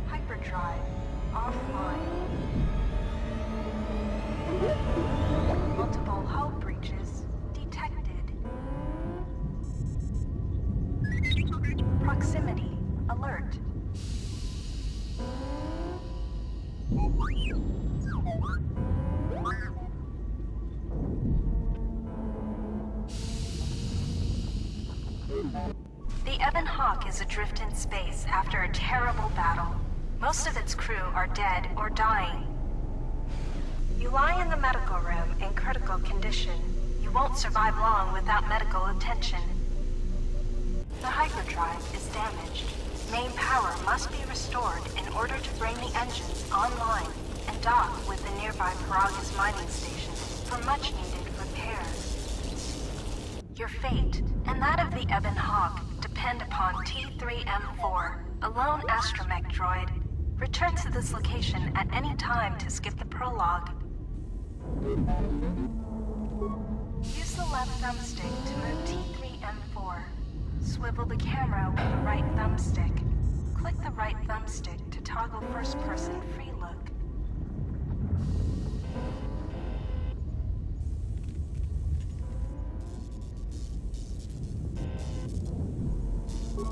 Hyperdrive offline. Multiple hull breaches detected. Proximity alert. The Ebon Hawk is adrift in space after a terrible battle. Most of its crew are dead or dying. You lie in the medical room in critical condition. You won't survive long without medical attention. The hyperdrive is damaged. Main power must be restored in order to bring the engines online and dock with the nearby Paragus mining station for much-needed repairs. Your fate and that of the Ebon Hawk depend upon T3M4, a lone astromech droid. Return to this location at any time to skip the prologue. Use the left thumbstick to move T3M4. Swivel the camera with the right thumbstick. Click the right thumbstick to toggle first-person free look.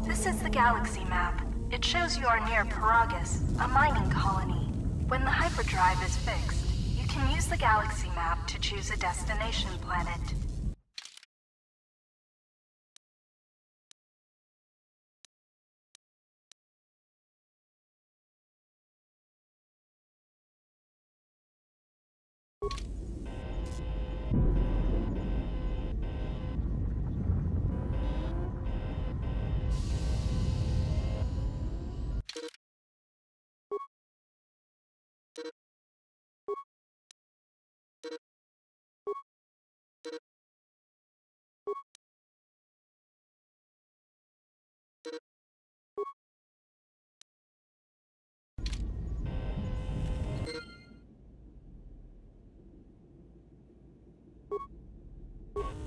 This is the galaxy map. It shows you are near Paragus, a mining colony. When the hyperdrive is fixed, you can use the galaxy map to choose a destination planet.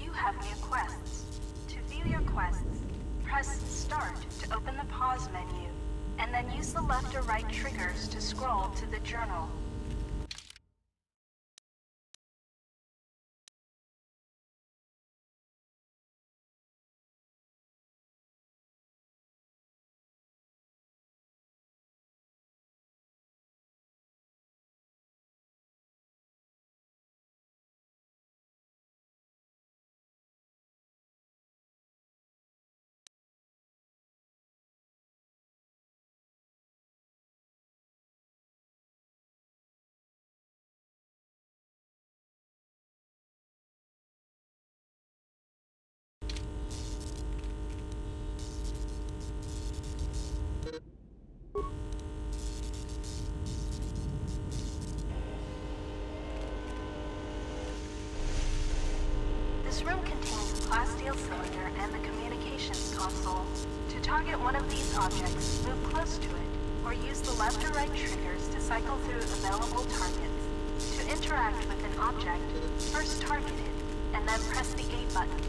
You have new quests. To view your quests, press Start to open the pause menu, and then use the left or right triggers to scroll to the journal. This room contains a glass steel cylinder and the communications console. To target one of these objects, move close to it, or use the left or right triggers to cycle through available targets. To interact with an object, first target it, and then press the A button.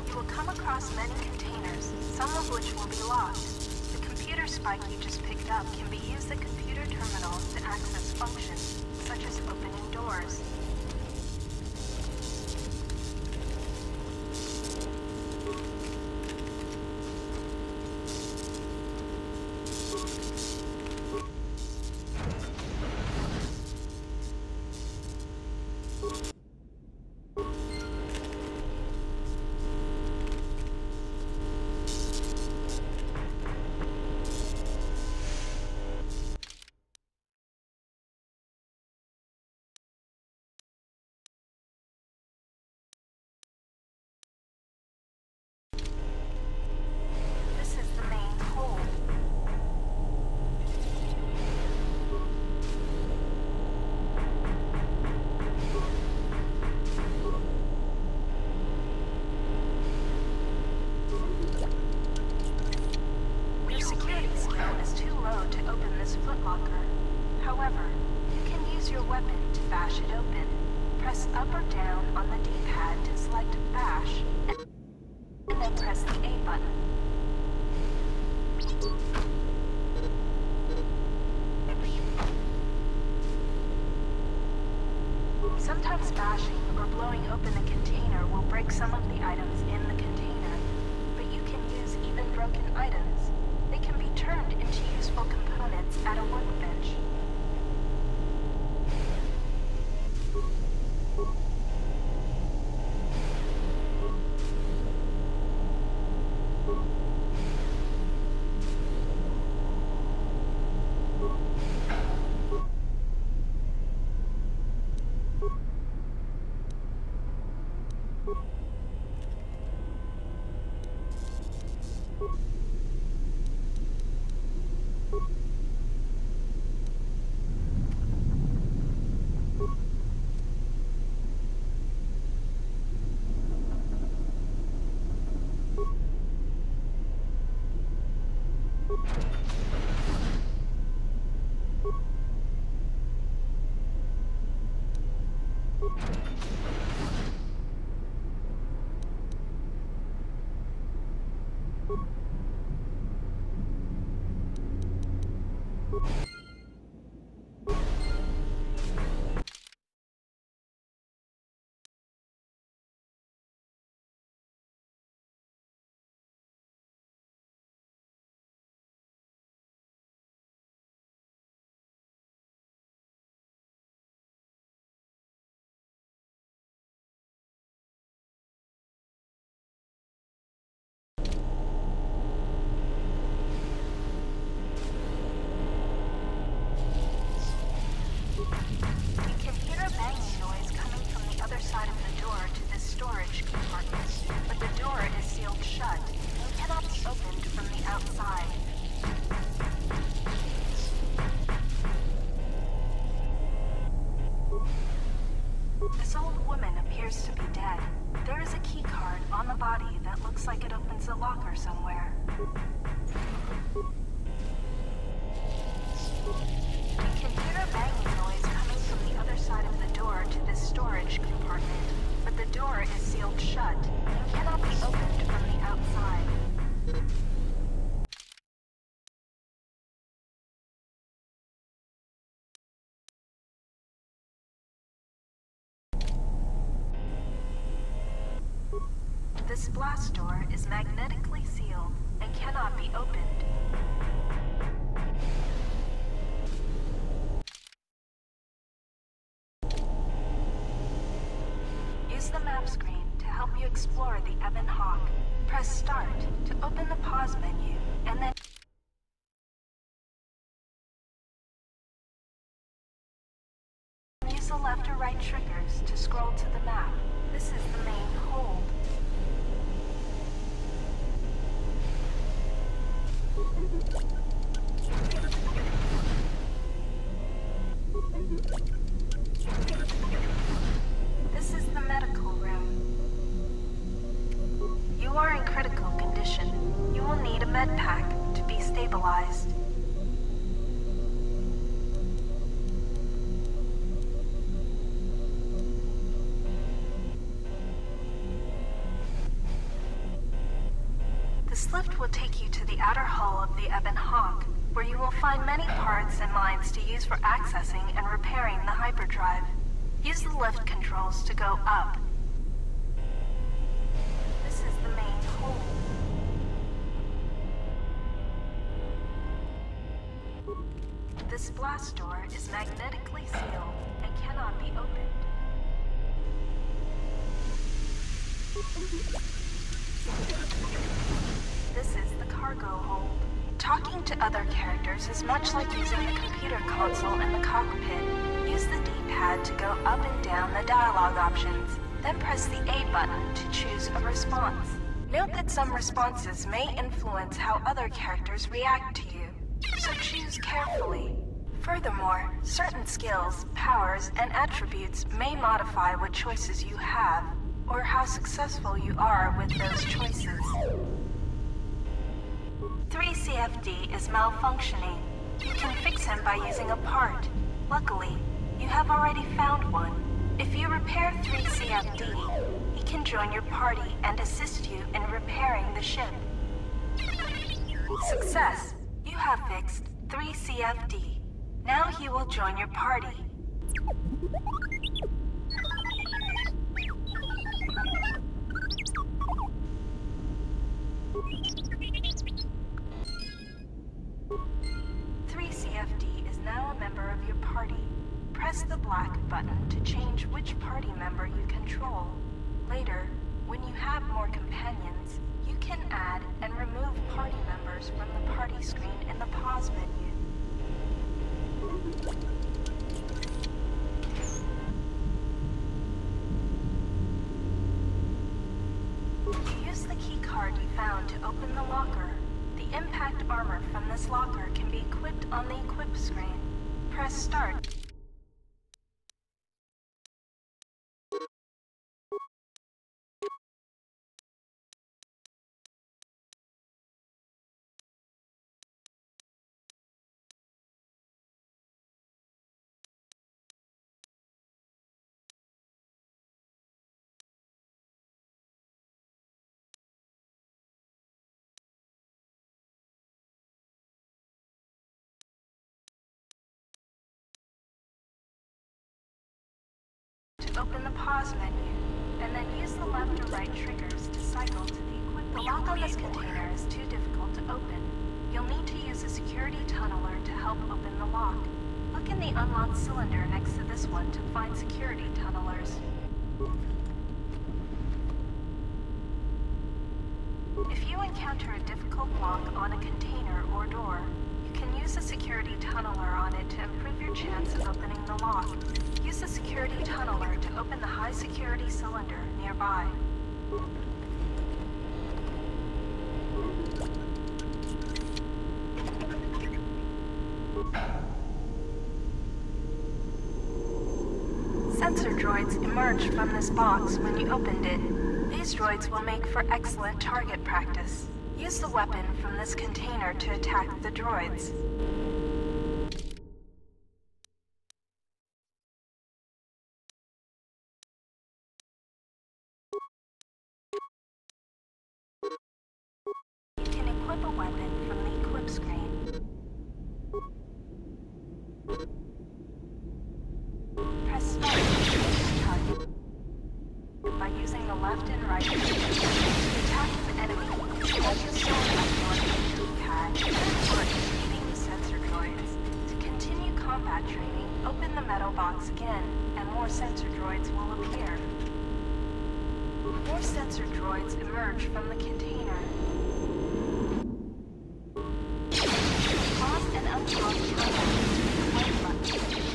You will come across many containers, some of which will be locked. The computer spike you just picked up can be used at computer terminals to access functions, such as opening doors. weapon to bash it open. Press up or down on the D-pad to select bash, and then press the A button. Sometimes bashing or blowing open the container will break some of the items in the container, but you can use even broken items. They can be turned into useful components at a workbench. This old woman appears to be dead. There is a key card on the body that looks like it opens a locker somewhere. You can hear a banging noise coming from the other side of the door to this storage compartment, but the door is sealed shut and cannot be opened from the outside. This blast door is magnetically sealed and cannot be opened. Use the map screen to help you explore the Ebon Hawk. Press Start to open the pause menu, and then use the left or right triggers to scroll to the map. This is the main hold. This is the medical room. You are in critical condition. You will need a med pack to be stabilized. This lift will take you to the outer hull of the Ebon Hawk, where you will find many parts and lines to use for accessing and repairing the hyperdrive. Use the lift controls to go up. This is the main hold. This blast door is magnetically sealed and cannot be opened. This is the cargo hold. Talking to other characters is much like using the computer console in the cockpit. Use the D-pad to go up and down the dialogue options, then press the A button to choose a response. Note that some responses may influence how other characters react to you, so choose carefully. Furthermore, certain skills, powers, and attributes may modify what choices you have, or how successful you are with those choices. 3CFD is malfunctioning. You can fix him by using a part. Luckily, you have already found one. If you repair 3 CFD, he can join your party and assist you in repairing the ship. Success! You have fixed 3 CFD. Now he will join your party. Press the black button to change which party member you control. Later, when you have more companions, you can add and remove party members from the party screen in the pause menu. Use the key card you found to open the locker. The impact armor from this locker can be equipped on the equip screen. Press start. Open the pause menu, and then use the left or right triggers to cycle to the equip. The lock on this container is too difficult to open. You'll need to use a security tunneler to help open the lock. Look in the unlocked cylinder next to this one to find security tunnelers. If you encounter a difficult lock on a container or door, you can use a security tunneler on it to improve your chance of opening the lock. Use the security tunneler to open the high security cylinder nearby. Sensor droids emerged from this box when you opened it. These droids will make for excellent target practice. Use the weapon from this container to attack the droids. You can equip a weapon from the equip screen. Press start to choose the target. By using the left and right triggers to attack an enemy, select the sword button on the keypad or defeating the sensor droids. To continue combat training, open the metal box again, and more sensor droids will appear. More sensor droids emerge from the container. Pause and unpause combat using the right button.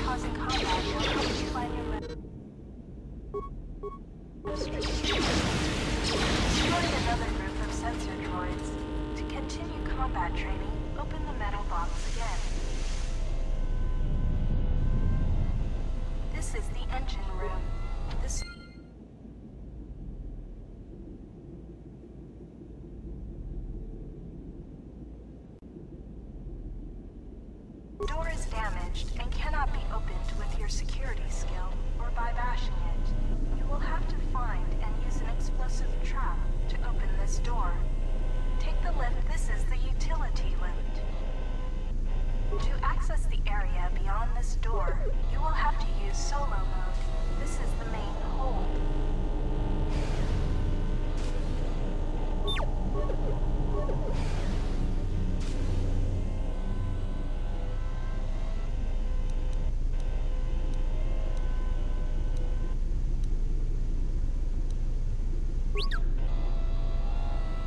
Pausing combat will help you find your weapon. Destroy another group of sensor droids. To continue combat training, open the metal box again. This is the engine room. This door is damaged and cannot be opened with your security skill or by bashing it. You will have to find and use an explosive trap to open this door. Take the lift. This is the utility lift. To access the area beyond this door, you will have to use solo mode. This is the main hold.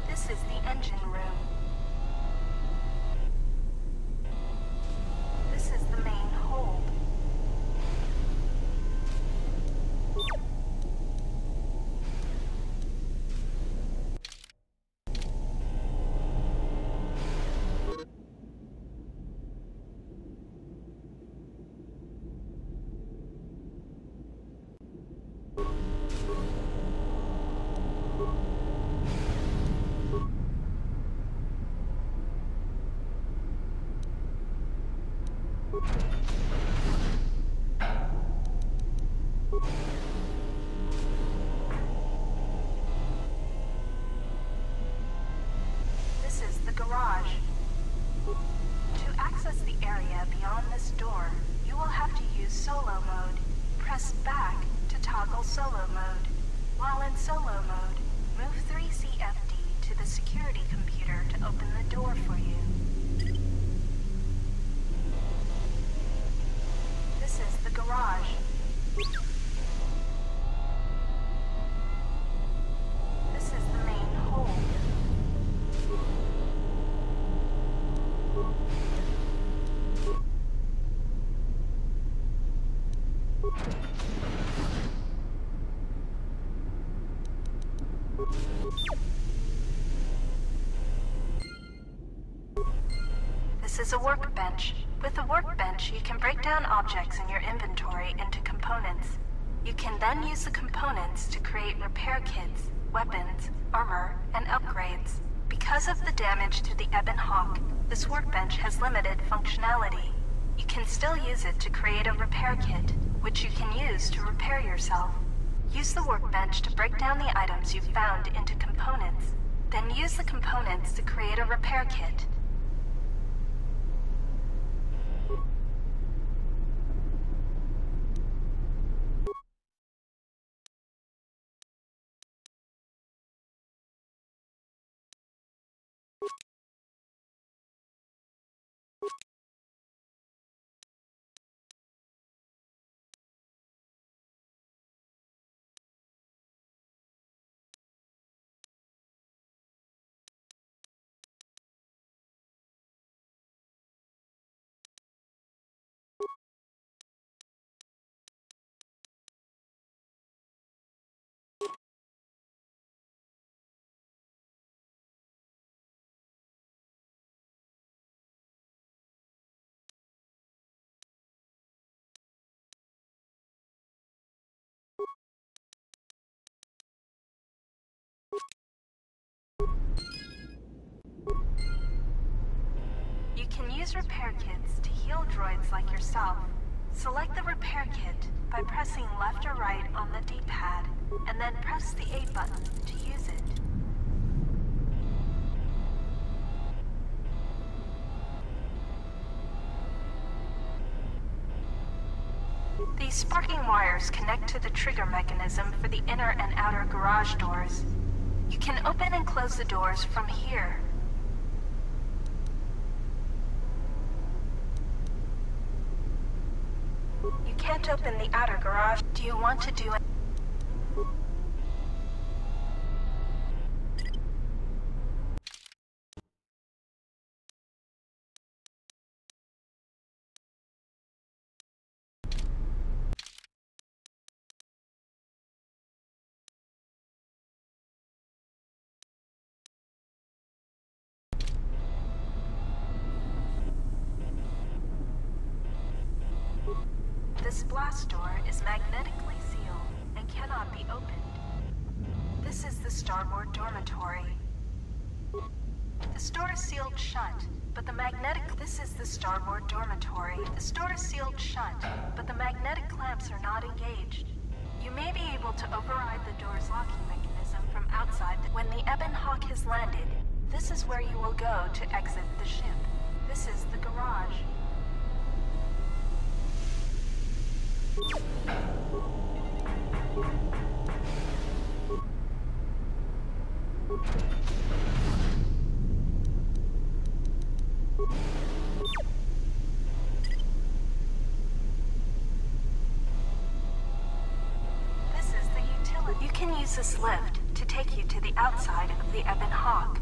This vehicle solo mode. While in solo mode, move 3CFD to the security computer to open the door for you. This is the garage. This is the main hold. This is a workbench. With a workbench, you can break down objects in your inventory into components. You can then use the components to create repair kits, weapons, armor, and upgrades. Because of the damage to the Ebon Hawk, this workbench has limited functionality. You can still use it to create a repair kit, which you can use to repair yourself. Use the workbench to break down the items you've found into components. Then use the components to create a repair kit. You can use repair kits to heal droids like yourself. Select the repair kit by pressing left or right on the D-pad, and then press the A button to use it. These sparking wires connect to the trigger mechanism for the inner and outer garage doors. You can open and close the doors from here. You can't open the outer garage. Do you want to do it? This blast door is magnetically sealed and cannot be opened. This is the starboard dormitory. This door is sealed shut, but the magnetic... This is the starboard dormitory. This door is sealed shut, but the magnetic clamps are not engaged. You may be able to override the door's locking mechanism from outside. When the Ebon Hawk has landed, this is where you will go to exit the ship. This is the garage. This is the utility. You can use this lift to take you to the outside of the Ebon Hawk.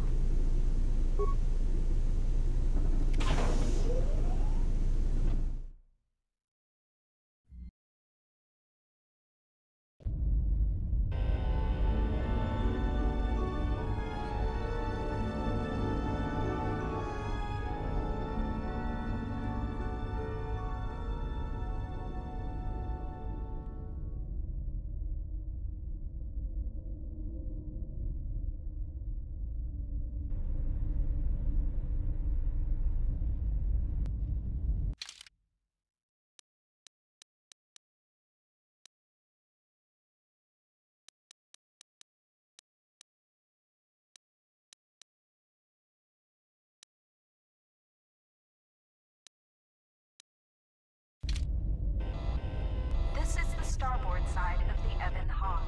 Starboard side of the the Ebon Hawk.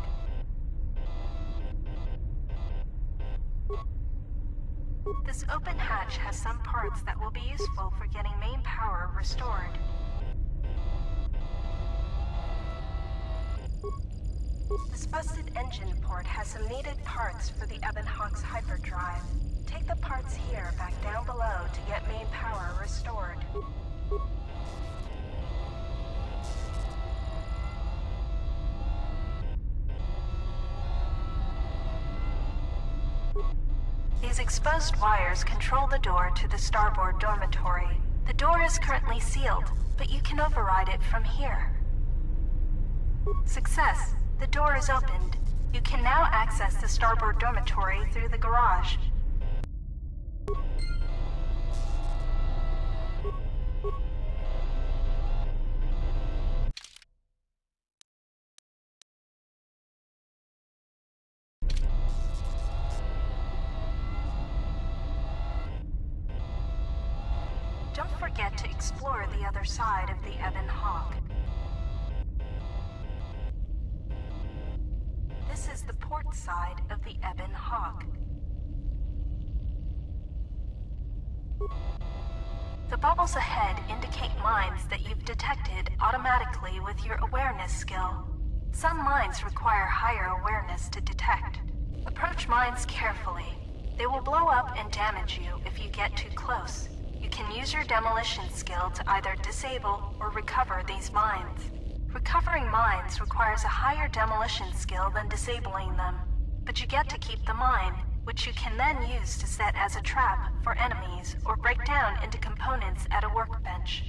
This open hatch has some parts that will be useful for getting main power restored. This busted engine port has some needed parts for the Ebon Hawk's hyperdrive. Take the parts here back down below to get main power restored. These exposed wires control the door to the starboard dormitory. The door is currently sealed, but you can override it from here. Success! The door is opened. You can now access the starboard dormitory through the garage. Don't forget to explore the other side of the Ebon Hawk. This is the port side of the Ebon Hawk. The bubbles ahead indicate mines that you've detected automatically with your awareness skill. Some mines require higher awareness to detect. Approach mines carefully. They will blow up and damage you if you get too close. You can use your demolition skill to either disable or recover these mines. Recovering mines requires a higher demolition skill than disabling them, but you get to keep the mine, which you can then use to set as a trap for enemies or break down into components at a workbench.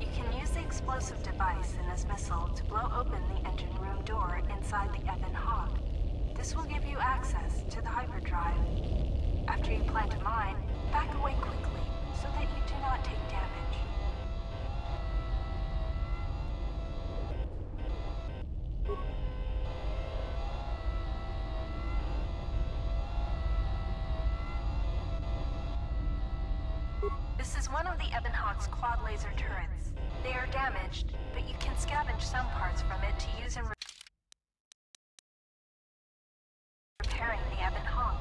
You can use the explosive device in this missile to blow open the engine room door inside the Ebon Hawk. This will give you access to the hyperdrive. After you plant a mine, back away quickly so that you do not take damage. This is one of the Ebon Hawk's quad laser turrets. They are damaged, but you can scavenge some parts from it to use in repairing the Ebon Hawk.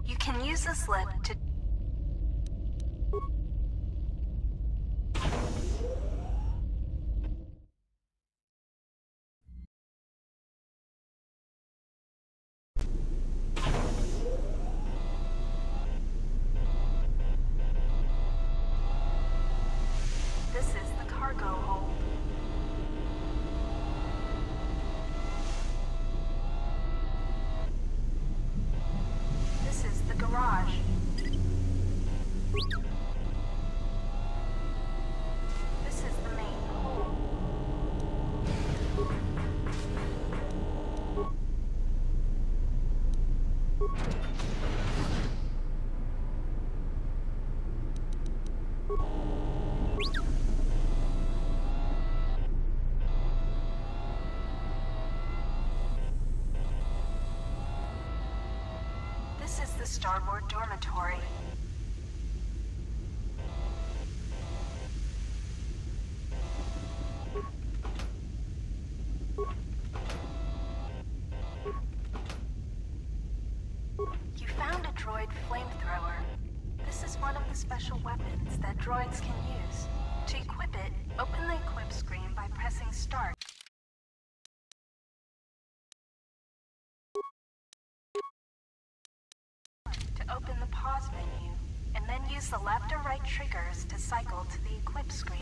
You can use the slip to the starboard dormitory. You found a droid flamethrower. This is one of the special weapons that droids can use. To equip it, open the equip screen by pressing start. To open the pause menu, and then use the left or right triggers to cycle to the equip screen.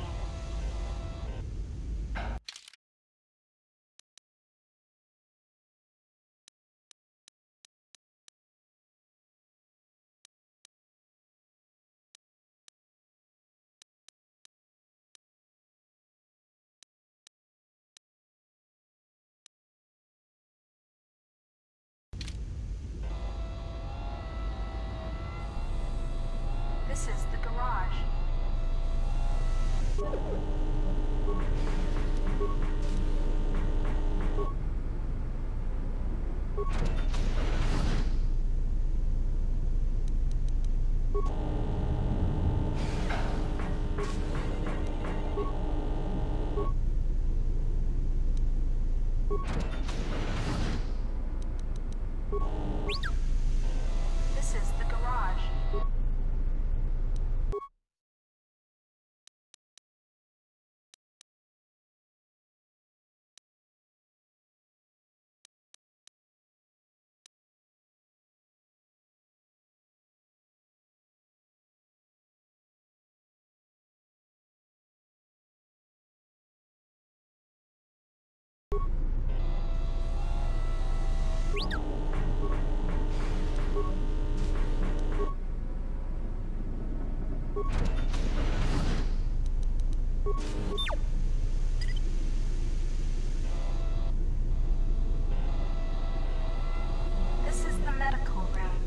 This is the garage. This is the medical room.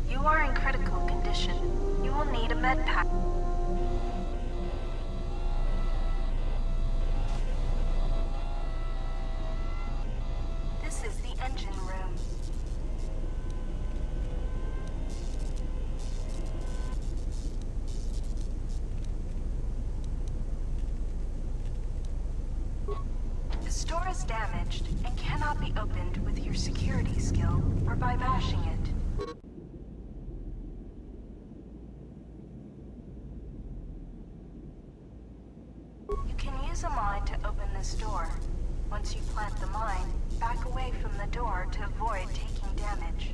You are in critical condition. You will need a med pack. This is the engine room. The store is damaged and cannot be opened with your security skill or by bashing it. You can use a mine to open this door. Once you plant the mine, back away from the door to avoid taking damage.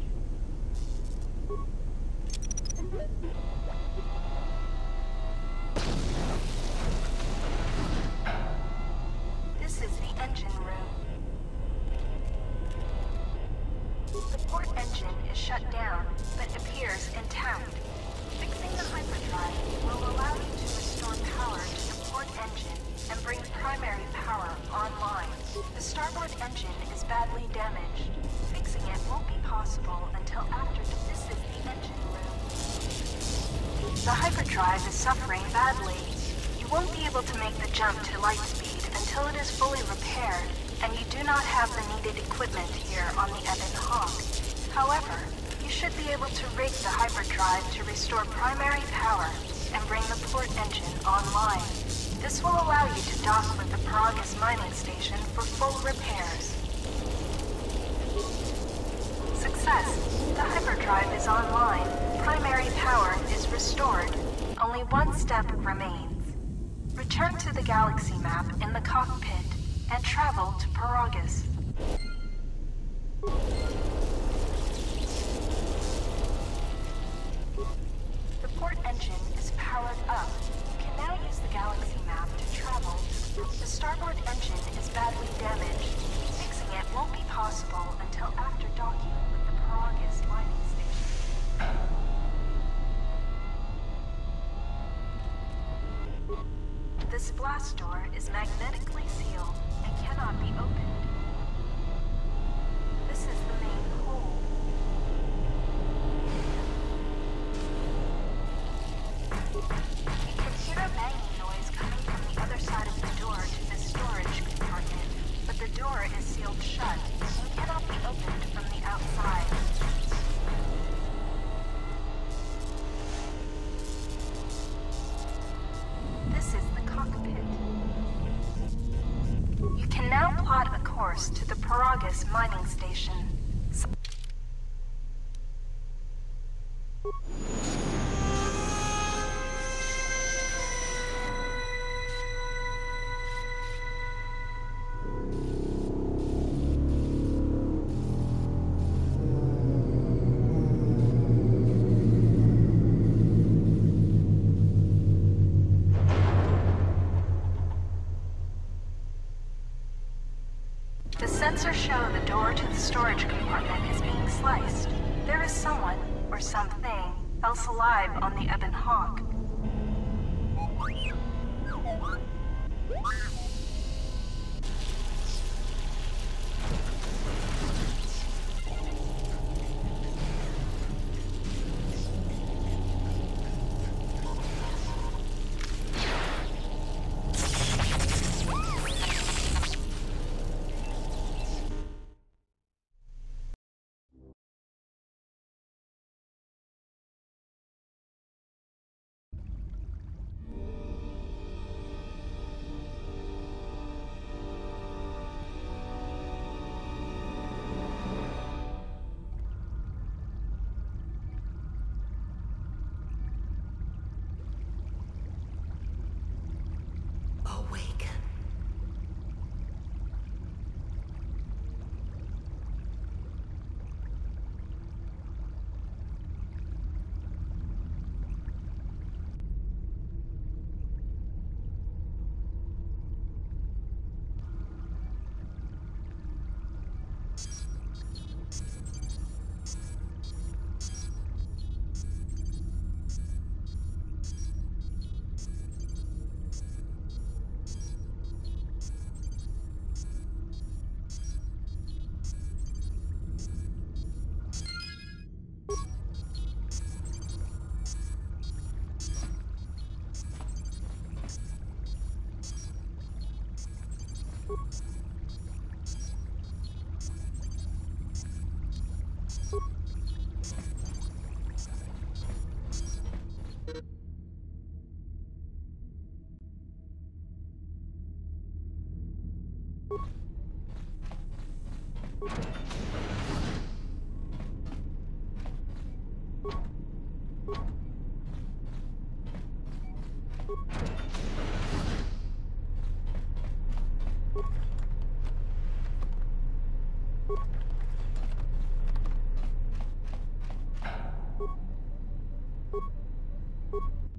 This is the engine room. The port engine is shut down, but appears intact. Fixing the hyperdrive will allow you to restore power to the port engine and bring primary power online. The starboard engine is badly damaged. Fixing it won't be possible until after this is the engine room. The hyperdrive is suffering badly. You won't be able to make the jump to light speed until it is fully repaired, and you do not have the needed equipment here on the Ebon Hawk. However, you should be able to rig the hyperdrive to restore primary power and bring the port engine online. This will allow you to dock with the Paragus mining station for full repairs. Success! The hyperdrive is online. Primary power is restored. Only one step remains. Return to the galaxy map in the cockpit and travel to Paragus. The port engine is powered up. You can now use the galaxy map to travel. The starboard engine is badly damaged. Fixing it won't be possible until after docking with the Paragus mining station. This blast door is magnetically sealed and cannot be opened. This is the main hold. You can hear a banging noise coming from the other side of the door to the storage compartment, but the door is sealed shut and cannot be opened from the outside. This is the cockpit. You can now plot a course to the Paragus mining station. The sensors show the door to the storage compartment is being sliced. There is someone, or something, else alive on the Ebon Hawk.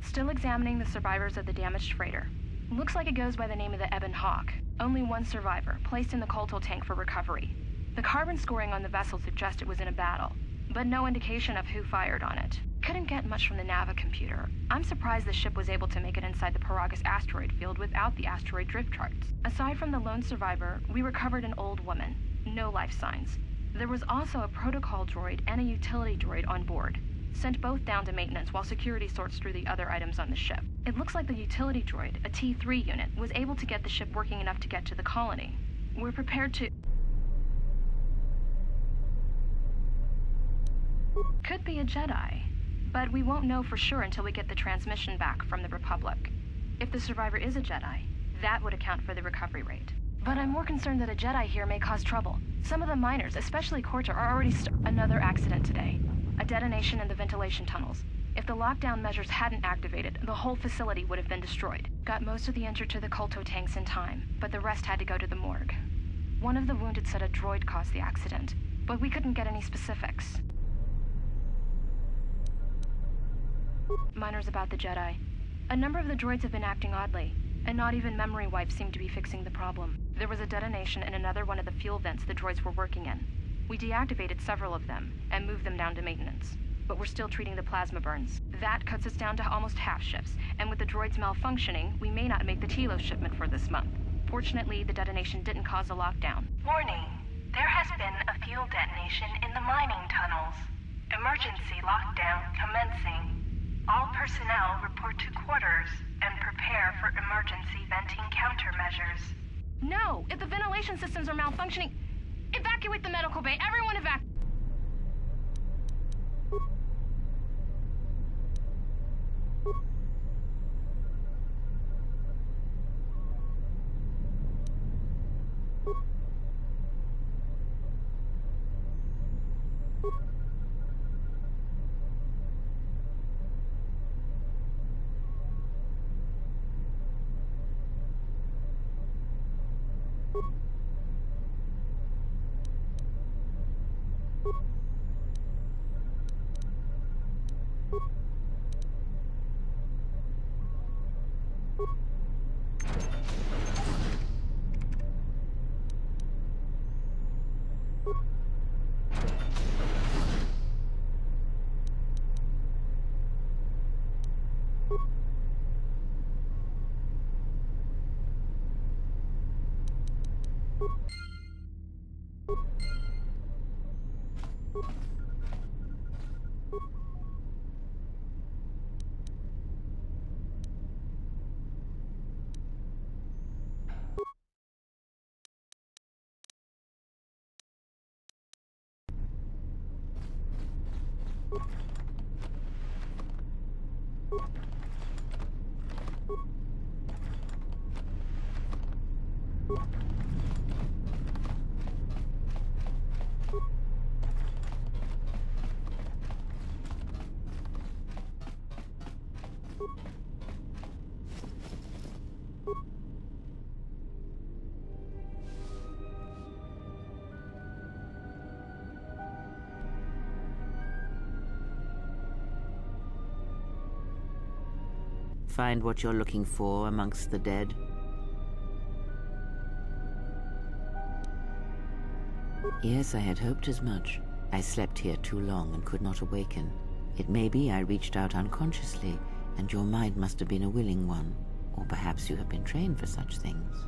Still examining the survivors of the damaged freighter. Looks like it goes by the name of the Ebon Hawk. Only one survivor, placed in the coltal tank for recovery. The carbon scoring on the vessel suggests it was in a battle, but no indication of who fired on it. Couldn't get much from the Nava computer. I'm surprised the ship was able to make it inside the Paragus asteroid field without the asteroid drift charts. Aside from the lone survivor, we recovered an old woman. No life signs. There was also a protocol droid and a utility droid on board. Sent both down to maintenance while security sorts through the other items on the ship. It looks like the utility droid, a T3 unit, was able to get the ship working enough to get to the colony. We're prepared to... Could be a Jedi, but we won't know for sure until we get the transmission back from the Republic. If the survivor is a Jedi, that would account for the recovery rate. But I'm more concerned that a Jedi here may cause trouble. Some of the miners, especially Corta, are already Another accident today. A detonation in the ventilation tunnels. If the lockdown measures hadn't activated, the whole facility would have been destroyed. Got most of the injured to the colto tanks in time, but the rest had to go to the morgue. One of the wounded said a droid caused the accident, but we couldn't get any specifics. Miners about the Jedi. A number of the droids have been acting oddly, and not even memory wipes seem to be fixing the problem. There was a detonation in another one of the fuel vents the droids were working in. We deactivated several of them and moved them down to maintenance, but we're still treating the plasma burns. That cuts us down to almost half shifts, and with the droids malfunctioning, we may not make the Telos shipment for this month. Fortunately, the detonation didn't cause a lockdown. Warning, there has been a fuel detonation in the mining tunnels. Emergency lockdown commencing. All personnel report to quarters and prepare for emergency venting countermeasures. No! If the ventilation systems are malfunctioning, evacuate the medical bay! Everyone evacuate! Find what you're looking for amongst the dead? Yes, I had hoped as much. I slept here too long and could not awaken. It may be I reached out unconsciously, and your mind must have been a willing one. Or perhaps you have been trained for such things.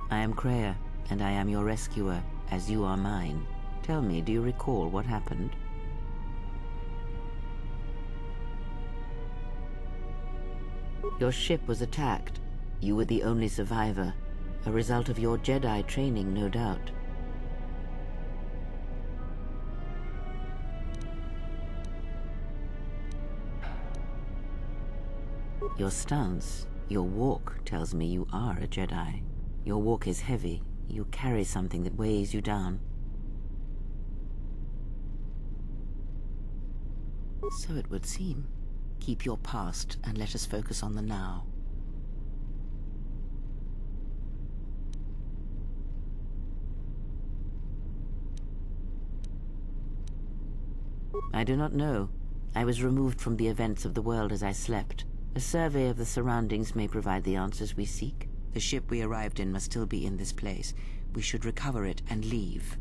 I am Kreia, and I am your rescuer, as you are mine. Tell me, do you recall what happened? Your ship was attacked. You were the only survivor. A result of your Jedi training, no doubt. Your stance, your walk tells me you are a Jedi. Your walk is heavy. You carry something that weighs you down. So it would seem. Keep your past and let us focus on the now. I do not know. I was removed from the events of the world as I slept. A survey of the surroundings may provide the answers we seek. The ship we arrived in must still be in this place. We should recover it and leave.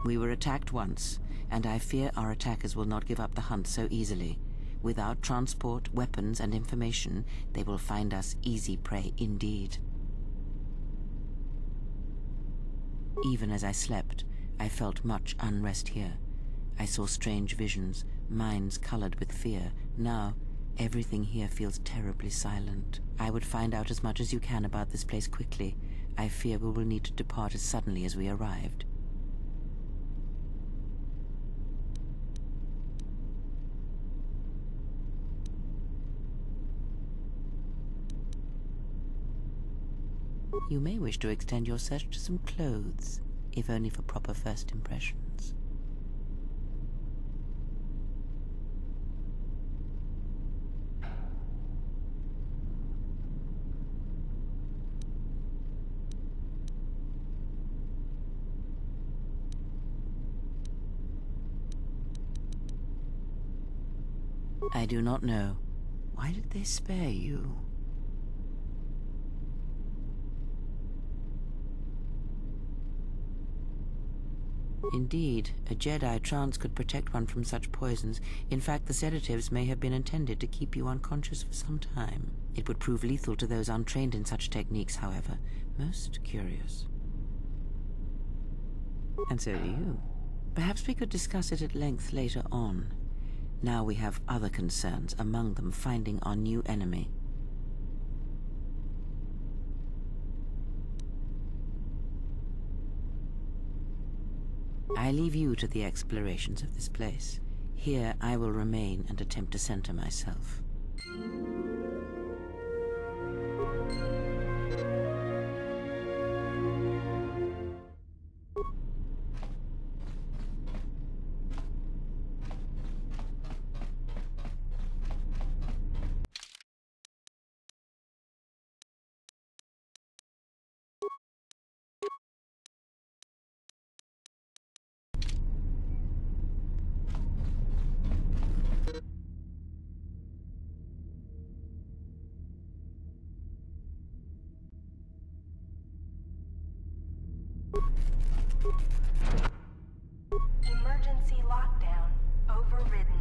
We were attacked once, and I fear our attackers will not give up the hunt so easily. Without transport, weapons, and information, they will find us easy prey indeed. Even as I slept, I felt much unrest here. I saw strange visions, minds colored with fear. Now, everything here feels terribly silent. I would find out as much as you can about this place quickly. I fear we will need to depart as suddenly as we arrived. You may wish to extend your search to some clothes, if only for proper first impressions. I do not know. Why did they spare you? Indeed, a Jedi trance could protect one from such poisons. In fact, the sedatives may have been intended to keep you unconscious for some time. It would prove lethal to those untrained in such techniques, however. Most curious. And so do you. Perhaps we could discuss it at length later on. Now we have other concerns, among them finding our new enemy. I leave you to the explorations of this place. Here I will remain and attempt to center myself. Emergency lockdown overridden.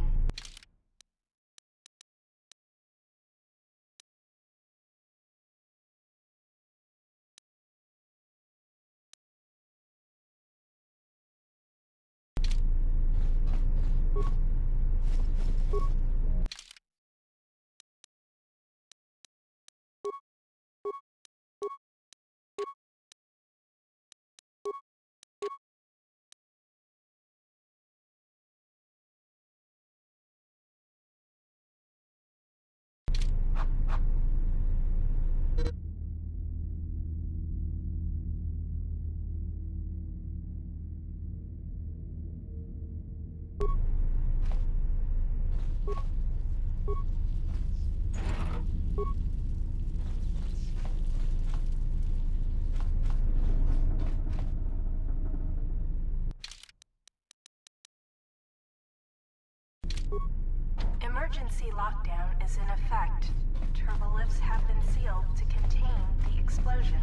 emergency lockdown is in effect. Turbolifts have been sealed to contain the explosion.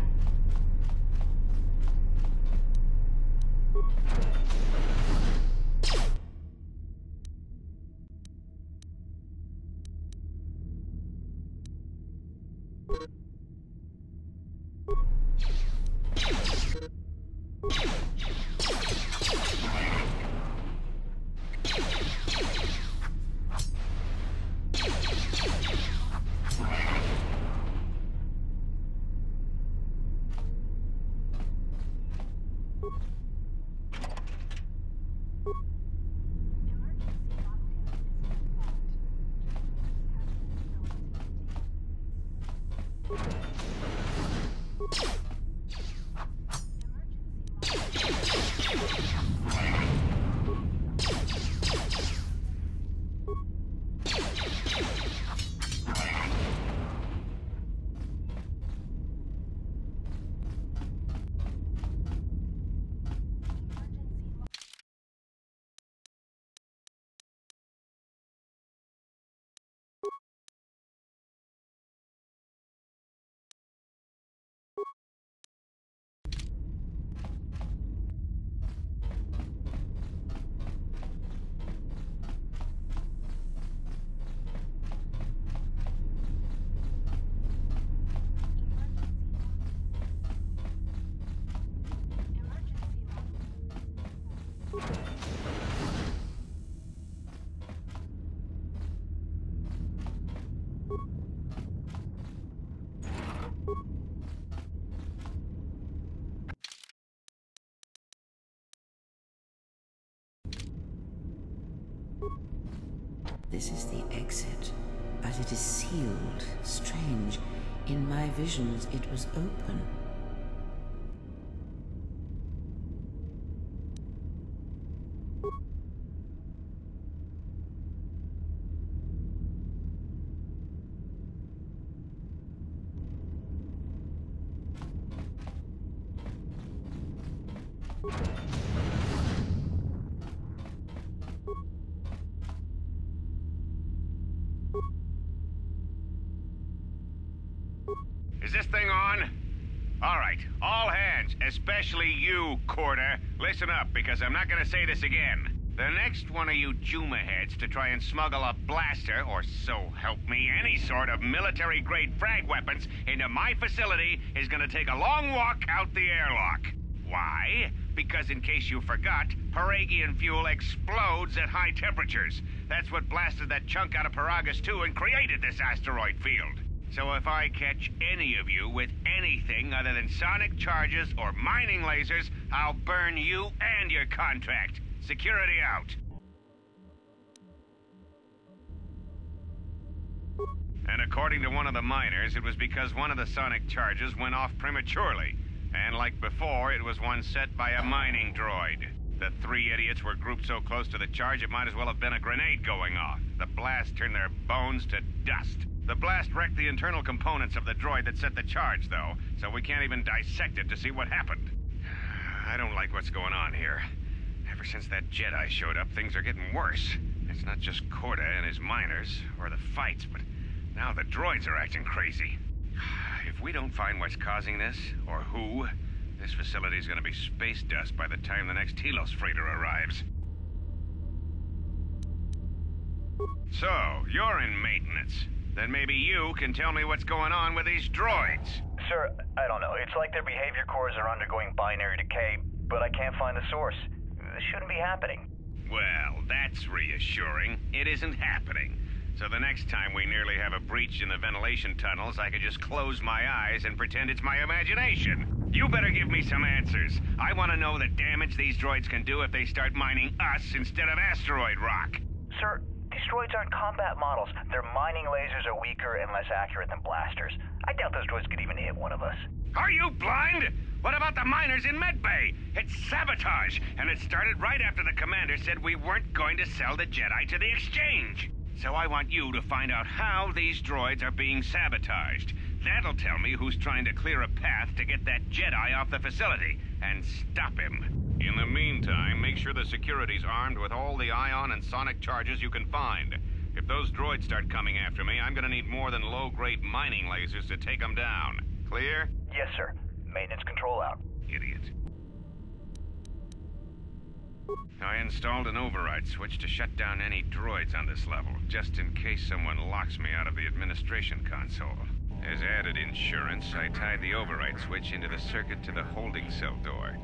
This is the exit, but it is sealed. Strange. In my visions, it was open. Is this thing on? All right, all hands, especially you, Corder. Listen up, because I'm not gonna say this again. The next one of you Juma heads to try and smuggle a blaster, or so help me, any sort of military-grade frag weapons into my facility is gonna take a long walk out the airlock. Why? Because in case you forgot, Paragian fuel explodes at high temperatures. That's what blasted that chunk out of Paragus 2 and created this asteroid field. So if I catch any of you with anything other than sonic charges or mining lasers, I'll burn you and your contract. Security out. And according to one of the miners, it was because one of the sonic charges went off prematurely. And like before, it was one set by a mining droid. The three idiots were grouped so close to the charge it might as well have been a grenade going off. The blast turned their bones to dust. The blast wrecked the internal components of the droid that set the charge, though, so we can't even dissect it to see what happened. I don't like what's going on here. Ever since that Jedi showed up, things are getting worse. It's not just Corda and his miners, or the fights, but now the droids are acting crazy. If we don't find what's causing this, or who, this facility's gonna be space dust by the time the next Telos freighter arrives. So, you're in maintenance. Then maybe you can tell me what's going on with these droids. Sir, I don't know. It's like their behavior cores are undergoing binary decay, but I can't find the source. This shouldn't be happening. Well, that's reassuring. It isn't happening. So the next time we nearly have a breach in the ventilation tunnels, I could just close my eyes and pretend it's my imagination. You better give me some answers. I want to know the damage these droids can do if they start mining us instead of asteroid rock. Sir, these droids aren't combat models. Their mining lasers are weaker and less accurate than blasters. I doubt those droids could even hit one of us. Are you blind? What about the miners in Medbay? It's sabotage, and it started right after the commander said we weren't going to sell the Jedi to the exchange. So I want you to find out how these droids are being sabotaged. That'll tell me who's trying to clear a path to get that Jedi off the facility, and stop him. In the meantime, make sure the security's armed with all the ion and sonic charges you can find. If those droids start coming after me, I'm gonna need more than low-grade mining lasers to take them down. Clear? Yes, sir. Maintenance control out. Idiot. I installed an override switch to shut down any droids on this level, just in case someone locks me out of the administration console. As added insurance, I tied the override switch into the circuit to the holding cell door.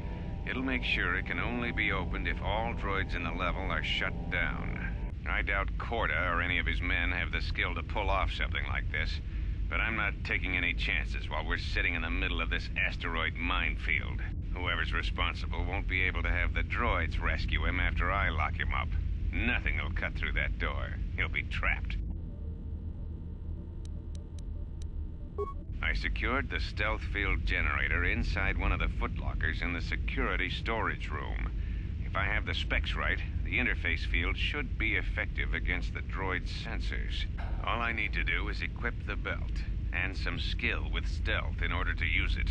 It'll make sure it can only be opened if all droids in the level are shut down. I doubt Corda or any of his men have the skill to pull off something like this, but I'm not taking any chances while we're sitting in the middle of this asteroid minefield. Whoever's responsible won't be able to have the droids rescue him after I lock him up. Nothing will cut through that door. He'll be trapped. I secured the stealth field generator inside one of the footlockers in the security storage room. If I have the specs right, the interface field should be effective against the droid's sensors. All I need to do is equip the belt, and some skill with stealth in order to use it.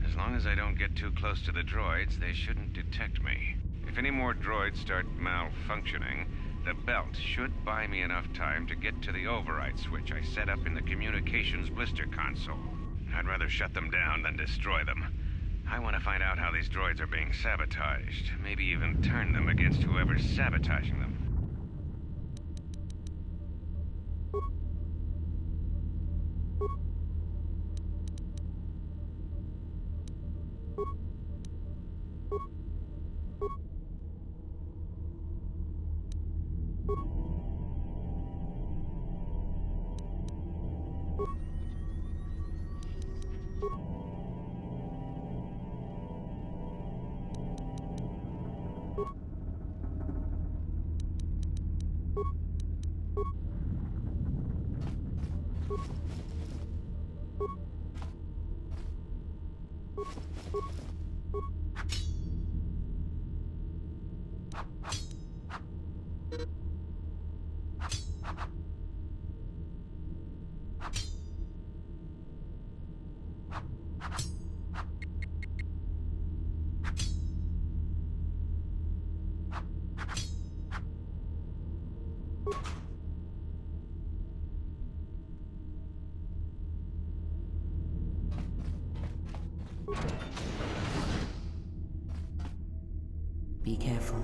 As long as I don't get too close to the droids, they shouldn't detect me. If any more droids start malfunctioning, the belt should buy me enough time to get to the override switch I set up in the communications blister console. I'd rather shut them down than destroy them. I want to find out how these droids are being sabotaged, maybe even turn them against whoever's sabotaging them. Be careful.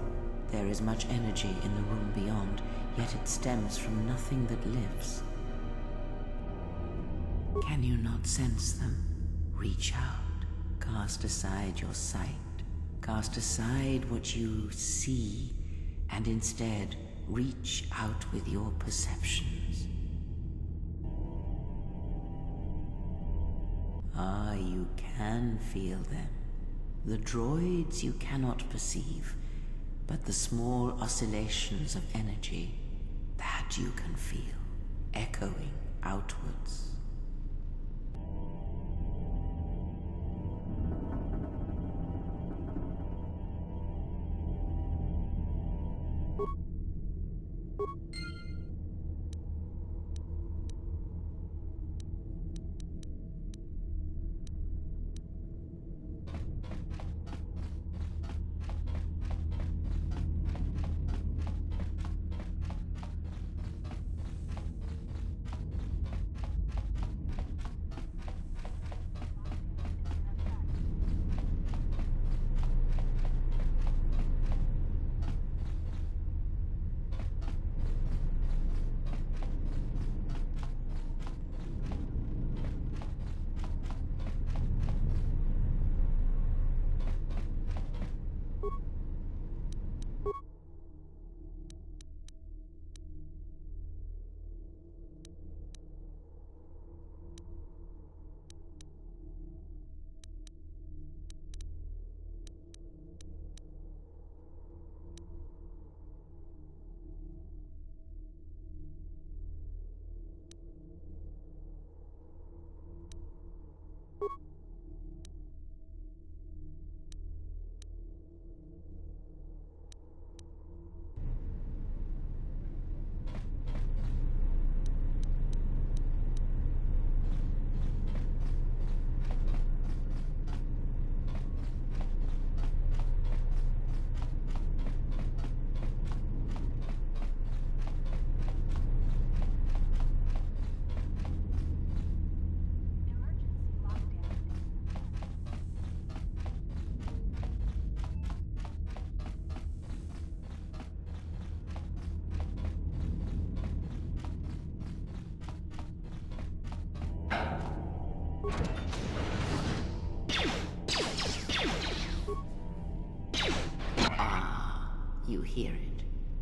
There is much energy in the room beyond, yet it stems from nothing that lives. Can you not sense them? Reach out. Cast aside your sight. Cast aside what you see, and instead reach out with your perceptions. Ah, you can feel them. The droids you cannot perceive, but the small oscillations of energy, that you can feel, echoing outwards.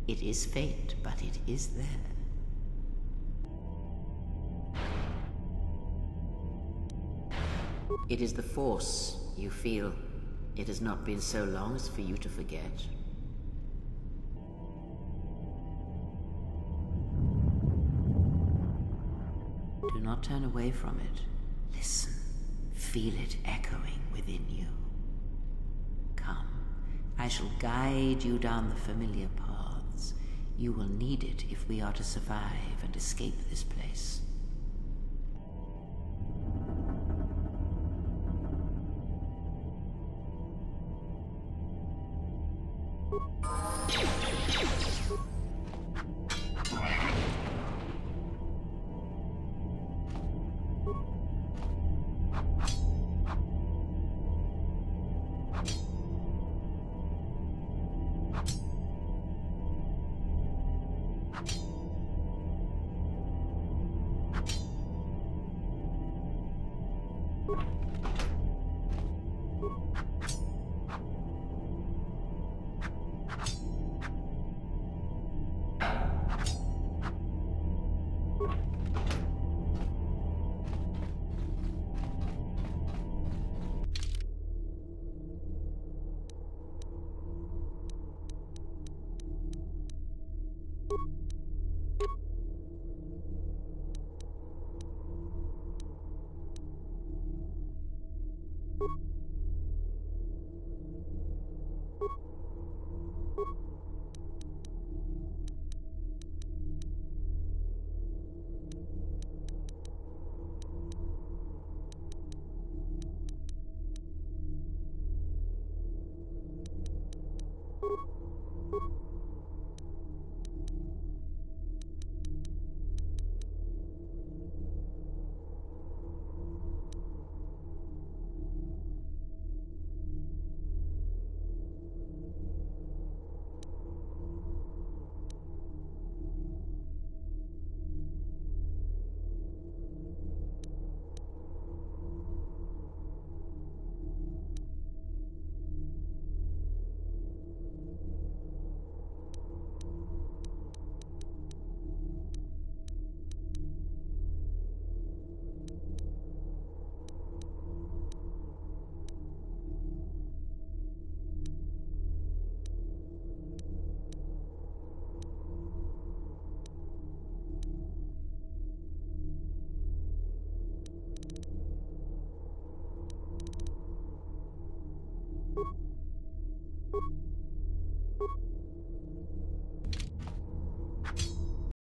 It is fate, but it is there. It is the Force, you feel. It has not been so long as for you to forget. Do not turn away from it. Listen. Feel it echoing within you. Come. I shall guide you down the familiar paths. You will need it if we are to survive and escape this place.